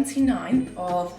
29th of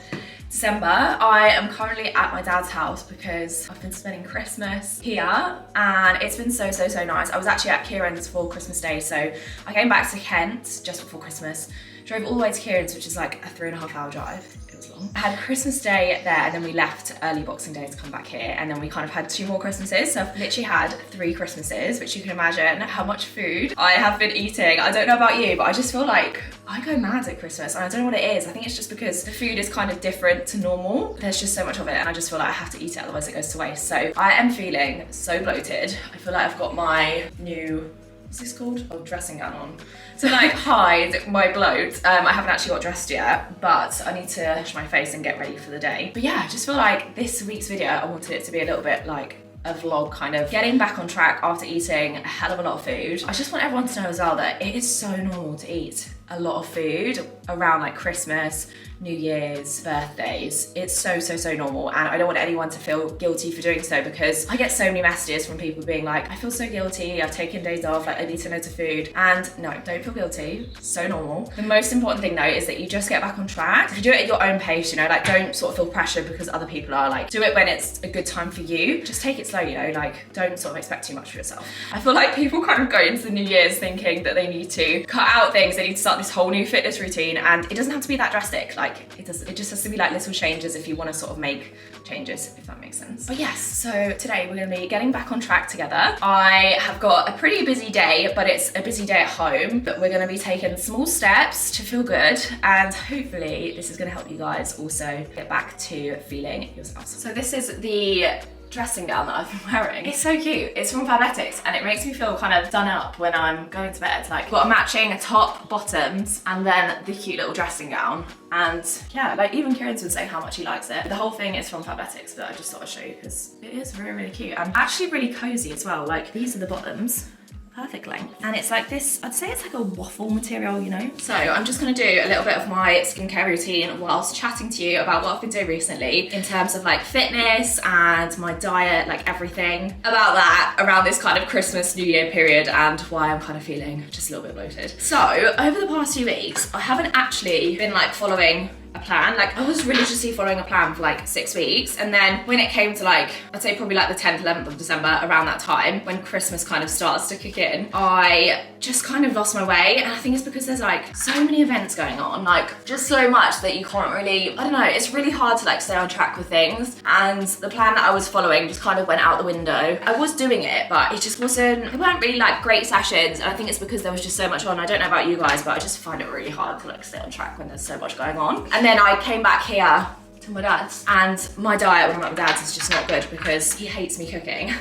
December. I am currently at my dad's house because I've been spending Christmas here and it's been so nice. I was actually at Kieran's for Christmas Day, so I came back to Kent just before Christmas, drove all the way to Kieran's, which is like a 3.5-hour drive. It was long. I had Christmas Day there and then we left early Boxing Day to come back here, and then we kind of had 2 more Christmases. So I've literally had 3 Christmases, which you can imagine how much food I have been eating. I don't know about you, but I just feel like I go mad at Christmas and I don't know what it is. I think it's just because the food is kind of different to normal. There's just so much of it and I just feel like I have to eat it, otherwise it goes to waste. So I am feeling so bloated. I feel like I've got my new, what's this called? Oh, dressing gown on. To like hide my bloat. I haven't actually got dressed yet, but I need to wash my face and get ready for the day. But yeah, I just feel like this week's video, I wanted it to be a little bit like a vlog, kind of getting back on track after eating a hell of a lot of food. I just want everyone to know as well that it is so normal to eat a lot of food around like Christmas, New Year's, birthdays. It's so normal, and I don't want anyone to feel guilty for doing so, because I get so many messages from people being like, I feel so guilty, I've taken days off, like I've eaten loads of food. And no, don't feel guilty, so normal. The most important thing though is that you just get back on track. You do it at your own pace, you know, like don't sort of feel pressure because other people are. Like, do it when it's a good time for you. Just take it slow, you know, like don't sort of expect too much for yourself. I feel like people kind of go into the New Year's thinking that they need to cut out things, they need to start this whole new fitness routine, and it doesn't have to be that drastic. Like it just has to be like little changes if you want to sort of make changes, if that makes sense. But yes, so today we're going to be getting back on track together. I have got a pretty busy day, but it's a busy day at home, but we're going to be taking small steps to feel good, and hopefully this is going to help you guys also get back to feeling yourselves. So this is the dressing gown that I've been wearing. It's so cute. It's from Promience and it makes me feel kind of done up when I'm going to bed. Like, got a matching top, bottoms, and then the cute little dressing gown. And yeah, like even Kieran's been saying how much he likes it. The whole thing is from Promience, but I just thought I'd show you because it is really cute and actually really cozy as well. Like, these are the bottoms. Perfect length. And it's like this, I'd say it's like a waffle material, you know? So I'm just gonna do a little bit of my skincare routine whilst chatting to you about what I've been doing recently in terms of like fitness and my diet, like everything about that around this kind of Christmas, New Year period, and why I'm kind of feeling just a little bit bloated. So over the past few weeks, I haven't actually been like following a plan. Like, I was religiously following a plan for like 6 weeks, and then when it came to like, I'd say probably like the 10th, 11th of December, around that time when Christmas kind of starts to kick in, I just kind of lost my way. And I think it's because there's like so many events going on, like just so much that you can't really, I don't know, it's really hard to like stay on track with things, and the plan that I was following just kind of went out the window. I was doing it, but it just wasn't, they weren't really like great sessions, and I think it's because there was just so much on. I don't know about you guys, but I just find it really hard to like stay on track when there's so much going on. And then I came back here to my dad's, and my diet when I'm at my dad's is just not good because he hates me cooking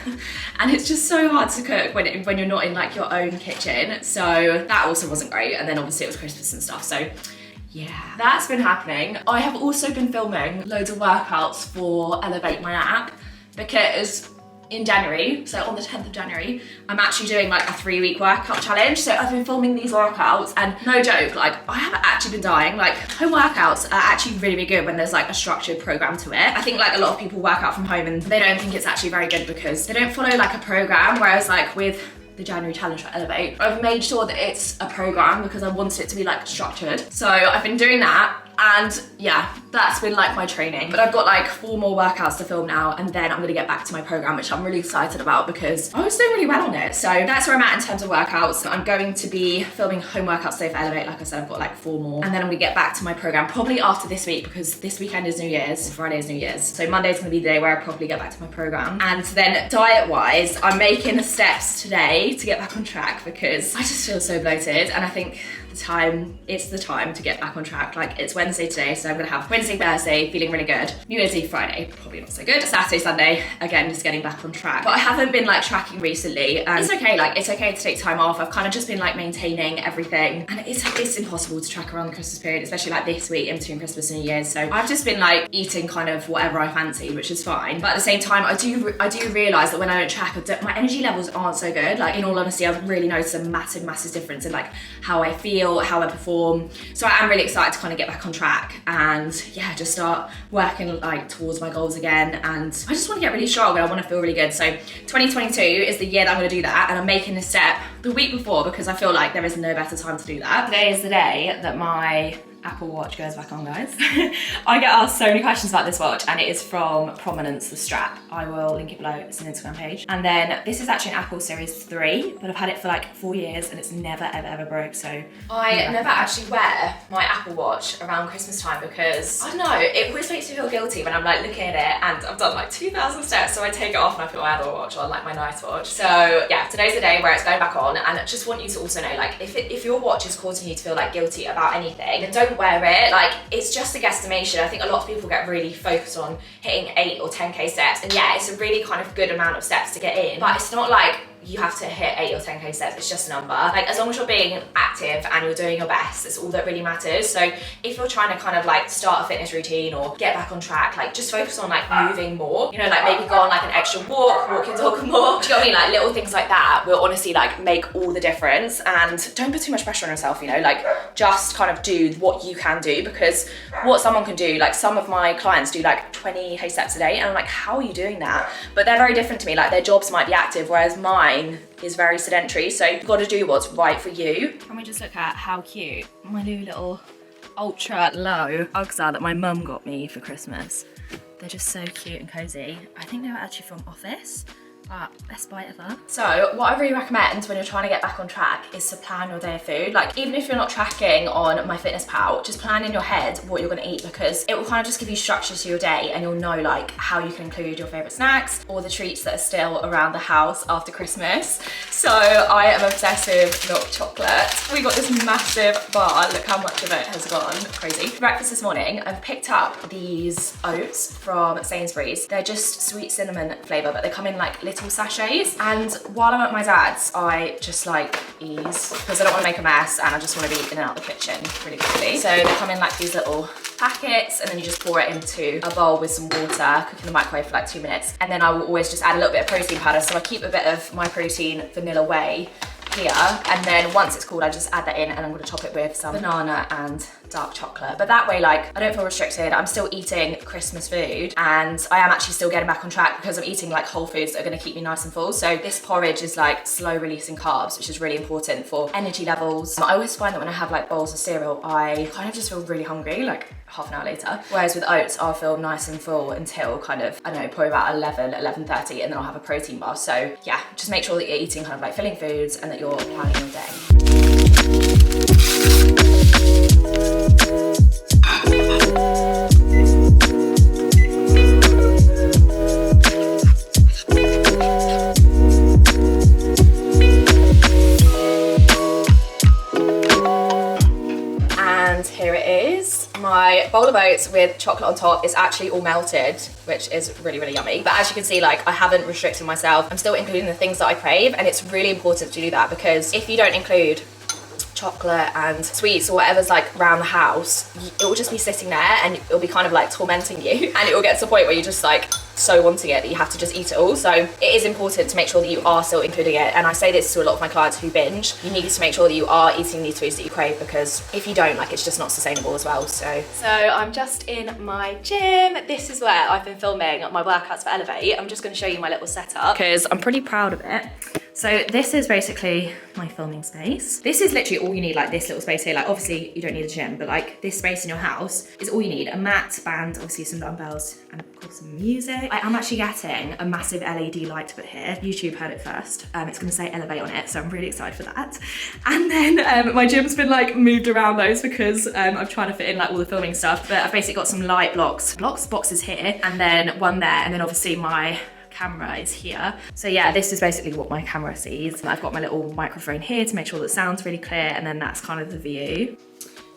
and it's just so hard to cook when you're not in like your own kitchen, so that also wasn't great. And then obviously it was Christmas and stuff, so yeah, that's been happening. I have also been filming loads of workouts for ELL-EVATE, my app, because in January, so on the 10th of January, I'm actually doing like a 3-week workout challenge. So I've been filming these workouts, and no joke, like I haven't actually been dying. Like, home workouts are actually really good when there's like a structured program to it. I think like a lot of people work out from home and they don't think it's actually very good because they don't follow like a program, whereas like with the January challenge for ELL-EVATE, I've made sure that it's a program because I wanted it to be like structured. So I've been doing that, and yeah, that's been like my training. But I've got like 4 more workouts to film now, and then I'm gonna get back to my program, which I'm really excited about because I was doing really well on it. So that's where I'm at in terms of workouts. I'm going to be filming home workouts today for ELL-EVATE. Like I said, I've got like 4 more, and then I'm gonna get back to my program probably after this week, because this weekend is New Year's, Friday is New Year's. So Monday's gonna be the day where I probably get back to my program. And then diet wise, I'm making the steps today to get back on track because I just feel so bloated, and I think it's the time to get back on track. Like, it's Wednesday today, so I'm gonna have Wednesday, Thursday feeling really good, New Year's Eve, Friday probably not so good, Saturday, Sunday again just getting back on track. But I haven't been like tracking recently, and it's okay, like it's okay to take time off. I've kind of just been like maintaining everything, and it's impossible to track around the Christmas period, especially like this week in between Christmas and New Year's. So I've just been like eating kind of whatever I fancy, which is fine. But at the same time, I do realize that when I don't track, my energy levels aren't so good. Like, in all honesty, I've really noticed a massive difference in like how I feel, how I perform. So I am really excited to kind of get back on track and yeah, just start working like towards my goals again. And I just want to get really strong and I want to feel really good. So 2022 is the year that I'm going to do that, and I'm making this step the week before because I feel like there is no better time to do that. Today is the day that my Apple Watch goes back on, guys. I get asked so many questions about this watch, and it is from Promience, the strap. I will link it below, it's an Instagram page. And then this is actually an Apple Series 3, but I've had it for like 4 years and it's never ever broke, so. I never actually wear my Apple Watch around Christmas time because, I don't know, it always makes me feel guilty when I'm like looking at it and I've done like 2,000 steps, so I take it off and I put my Apple Watch on, like my nice watch. So yeah, today's the day where it's going back on, and I just want you to also know, like, if your watch is causing you to feel like guilty about anything, then don't wear it. Like, it's just a guesstimation. I think a lot of people get really focused on hitting 8 or 10k steps, and yeah, it's a really kind of good amount of steps to get in, but it's not like you have to hit 8 or 10k steps, it's just a number. Like, as long as you're being active and you're doing your best, that's all that really matters. So if you're trying to kind of like start a fitness routine or get back on track, like just focus on like moving more, you know, like maybe go on like an extra walk your dog more. Do you know what I mean? Like little things like that will honestly like make all the difference. And don't put too much pressure on yourself, you know, like just kind of do what you can do, because what someone can do, like some of my clients do like 20k steps a day, and I'm like, how are you doing that? But they're very different to me. Like their jobs might be active, whereas mine is very sedentary, so you've got to do what's right for you. Can we just look at how cute my new little ultra low Uggs are that my mum got me for Christmas? They're just so cute and cozy. I think they were actually from Office, but best buy ever. So what I really recommend when you're trying to get back on track is to plan your day of food. Like even if you're not tracking on MyFitnessPal, just plan in your head what you're gonna eat, because it will kind of just give you structure to your day, and you'll know like how you can include your favorite snacks or the treats that are still around the house after Christmas. So I am obsessed with milk chocolate. We got this massive bar. Look how much of it has gone crazy. For breakfast this morning, I've picked up these oats from Sainsbury's. They're just sweet cinnamon flavor, but they come in like little sachets. And while I'm at my dad's, I just like ease, because I don't want to make a mess and I just want to be in and out the kitchen really quickly. So they come in like these little packets, and then you just pour it into a bowl with some water, cook in the microwave for like 2 minutes. And then I will always just add a little bit of protein powder, so I keep a bit of my protein vanilla whey here, and then once it's cooled, I just add that in, and I'm going to top it with some banana and dark chocolate. But that way, like, I don't feel restricted. I'm still eating Christmas food, and I am actually still getting back on track because I'm eating like whole foods that are going to keep me nice and full. So this porridge is like slow releasing carbs, which is really important for energy levels. I always find that when I have like bowls of cereal, I kind of just feel really hungry like half an hour later. Whereas with oats, I'll feel nice and full until kind of, I don't know, probably about 11:30, and then I'll have a protein bar. So yeah, just make sure that you're eating kind of like filling foods and that you're planning your day. And here it is. My bowl of oats with chocolate on top is actually all melted, which is really, really yummy. But as you can see, like, I haven't restricted myself. I'm still including the things that I crave, and it's really important to do that, because if you don't include chocolate and sweets or whatever's like around the house, it will just be sitting there and it'll be kind of like tormenting you, and it will get to the point where you're just like so wanting it that you have to just eat it all. So it is important to make sure that you are still including it, and I say this to a lot of my clients who binge. You need to make sure that you are eating these foods that you crave, because if you don't, like, it's just not sustainable as well. So I'm just in my gym. This is where I've been filming my workouts for ELL-EVATE. I'm just going to show you my little setup because I'm pretty proud of it. So this is basically my filming space. This is literally all you need, like this little space here. Like obviously you don't need a gym, but like this space in your house is all you need. A mat, band, obviously some dumbbells, and of course some music. I am actually getting a massive LED light to put here. YouTube heard it first. It's gonna say ELL-EVATE on it, so I'm really excited for that. And then my gym's been like moved around those because I'm trying to fit in like all the filming stuff, but I've basically got some light boxes here, and then one there, and then obviously my camera is here. So yeah, this is basically what my camera sees. I've got my little microphone here to make sure that sound's really clear, and then that's kind of the view.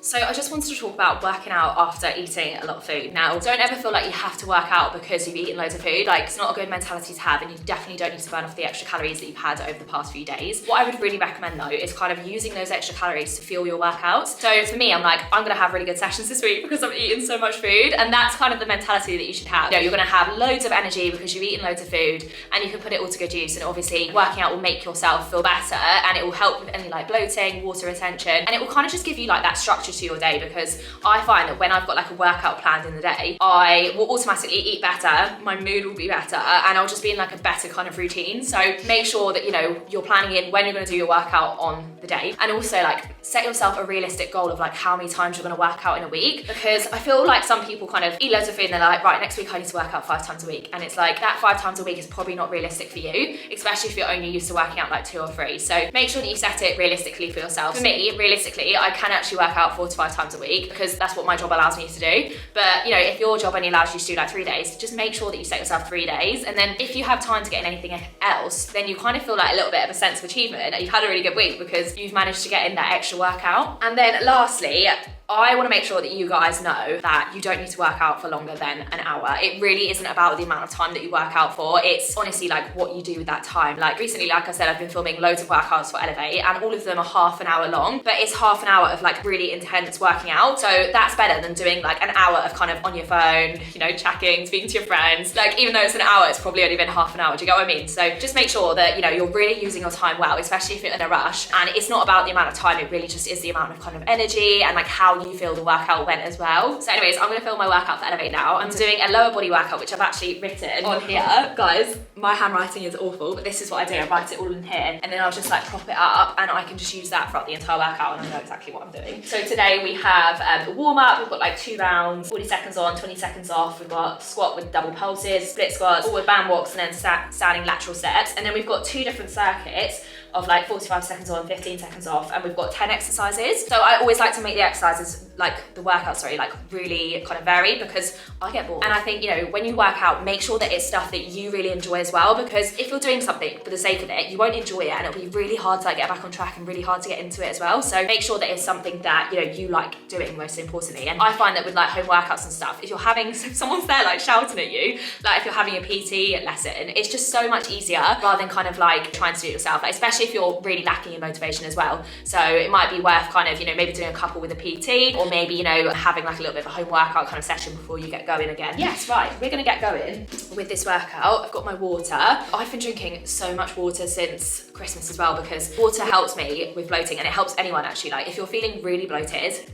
So I just wanted to talk about working out after eating a lot of food. Now, don't ever feel like you have to work out because you've eaten loads of food. Like, it's not a good mentality to have, and you definitely don't need to burn off the extra calories that you've had over the past few days. What I would really recommend though is kind of using those extra calories to fuel your workouts. So for me, I'm like, I'm gonna have really good sessions this week because I've eaten so much food, and that's kind of the mentality that you should have. You know, you're gonna have loads of energy because you've eaten loads of food, and you can put it all to good use. And obviously, working out will make yourself feel better, and it will help with any like bloating, water retention, and it will kind of just give you like that structure to your day, because I find that when I've got like a workout planned in the day, I will automatically eat better, my mood will be better, and I'll just be in like a better kind of routine. So make sure that, you know, you're planning in when you're gonna do your workout on the day. And also, like, set yourself a realistic goal of like how many times you're going to work out in a week, because I feel like some people kind of eat loads of food and they're like, right, next week I need to work out 5 times a week, and it's like that 5 times a week is probably not realistic for you, especially if you're only used to working out like 2 or 3. So make sure that you set it realistically for yourself. For me, realistically, I can actually work out 4 to 5 times a week because that's what my job allows me to do. But you know, if your job only allows you to do like 3 days, just make sure that you set yourself 3 days, and then if you have time to get in anything else, then you kind of feel like a little bit of a sense of achievement and you've had a really good week because you've managed to get in that extra workout. And then lastly, I want to make sure that you guys know that you don't need to work out for longer than an hour. It really isn't about the amount of time that you work out for. It's honestly like what you do with that time. Like recently, like I said, I've been filming loads of workouts for ELL-EVATE and all of them are half an hour long, but it's half an hour of like really intense working out. So that's better than doing like an hour of kind of on your phone, you know, chatting, speaking to your friends. Like even though it's an hour, it's probably only been half an hour. Do you get what I mean? So just make sure that, you know, you're really using your time well, especially if you're in a rush. And it's not about the amount of time, it really just is the amount of kind of energy and like how you feel the workout went as well. So anyways, I'm gonna film my workout for ELL-EVATE now. I'm doing a lower body workout, which I've actually written on here. Guys, my handwriting is awful, but this is what I do. I write it all in here and then I'll just like prop it up and I can just use that throughout the entire workout and I know exactly what I'm doing. So today we have a warm up. We've got like 2 rounds, 40 seconds on, 20 seconds off. We've got squat with double pulses, split squats, forward band walks, and then standing lateral steps. And then we've got 2 different circuits of like 45 seconds on, 15 seconds off, and we've got 10 exercises. So I always like to make the exercises, like the workout, sorry, like really kind of varied because I get bored. And I think, you know, when you work out, make sure that it's stuff that you really enjoy as well, because if you're doing something for the sake of it, you won't enjoy it and it'll be really hard to like get back on track and really hard to get into it as well. So make sure that it's something that, you know, you like doing most importantly. And I find that with like home workouts and stuff, if you're having, if someone's there like shouting at you, like if you're having a PT lesson, it's just so much easier rather than kind of like trying to do it yourself, like, especially if you're really lacking in motivation as well. So it might be worth kind of, you know, maybe doing a couple with a PT, or maybe, you know, having like a little bit of a home workout kind of session before you get going again. Yes, right, we're gonna get going with this workout. I've got my water. I've been drinking so much water since Christmas as well, because water helps me with bloating and it helps anyone actually. Like if you're feeling really bloated,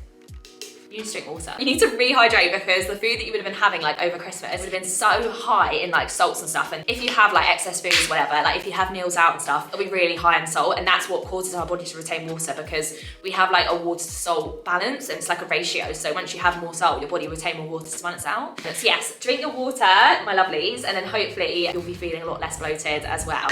you need to drink water. You need to rehydrate because the food that you would have been having like over Christmas would have been so high in like salts and stuff. And if you have like excess foods, whatever, like if you have meals out and stuff, it'll be really high in salt. And that's what causes our body to retain water, because we have like a water to salt balance and it's like a ratio. So once you have more salt, your body will retain more water to balance out. So yes, drink your water, my lovelies, and then hopefully you'll be feeling a lot less bloated as well.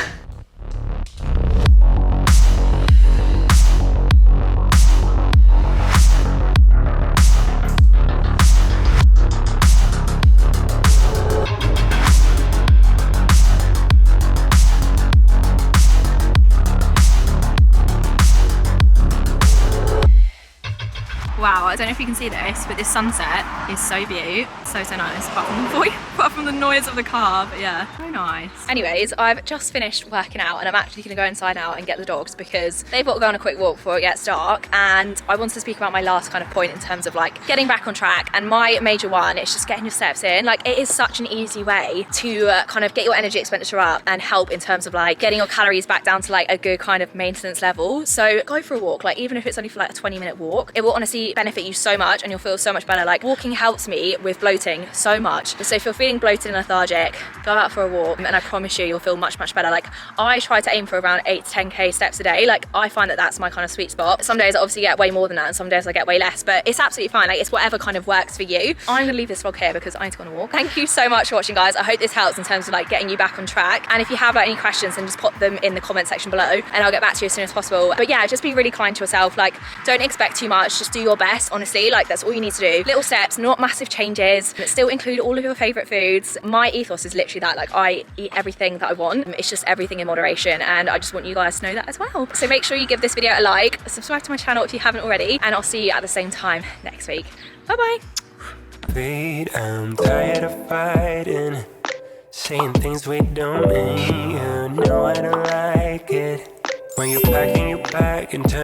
Wow, I don't know if you can see this, but this sunset is so beautiful, so nice, apart from the noise of the car, but yeah, very nice. Anyways, I've just finished working out and I'm actually gonna go inside now and get the dogs because they've got to go on a quick walk before it gets dark, and I wanted to speak about my last kind of point in terms of like getting back on track, and my major one is just getting your steps in. Like it is such an easy way to kind of get your energy expenditure up and help in terms of like getting your calories back down to like a good kind of maintenance level. So go for a walk, like even if it's only for like a 20-minute walk, it will honestly benefit you so much and you'll feel so much better. Like walking helps me with bloating so much. So if you're feeling bloated and lethargic, go out for a walk and I promise you'll feel much better. Like I try to aim for around 8 to 10k steps a day. Like I find that that's my kind of sweet spot. Some days I obviously get way more than that and some days I get way less, but it's absolutely fine. Like it's whatever kind of works for you. I'm gonna leave this vlog here because I need to go on a walk. Thank you so much for watching, guys. I hope this helps in terms of like getting you back on track, and if you have like any questions, then just pop them in the comment section below and I'll get back to you as soon as possible. But yeah, just be really kind to yourself. Like don't expect too much, just do your best. Honestly, like that's all you need to do. Little steps, not massive changes, but still include all of your favorite foods. My ethos is literally that, like I eat everything that I want. It's just everything in moderation, and I just want you guys to know that as well. So make sure you give this video a like, subscribe to my channel if you haven't already, and I'll see you at the same time next week. Bye bye. I'm tired of fighting, saying things we don't mean. You know I don't like it when you're packing your bag and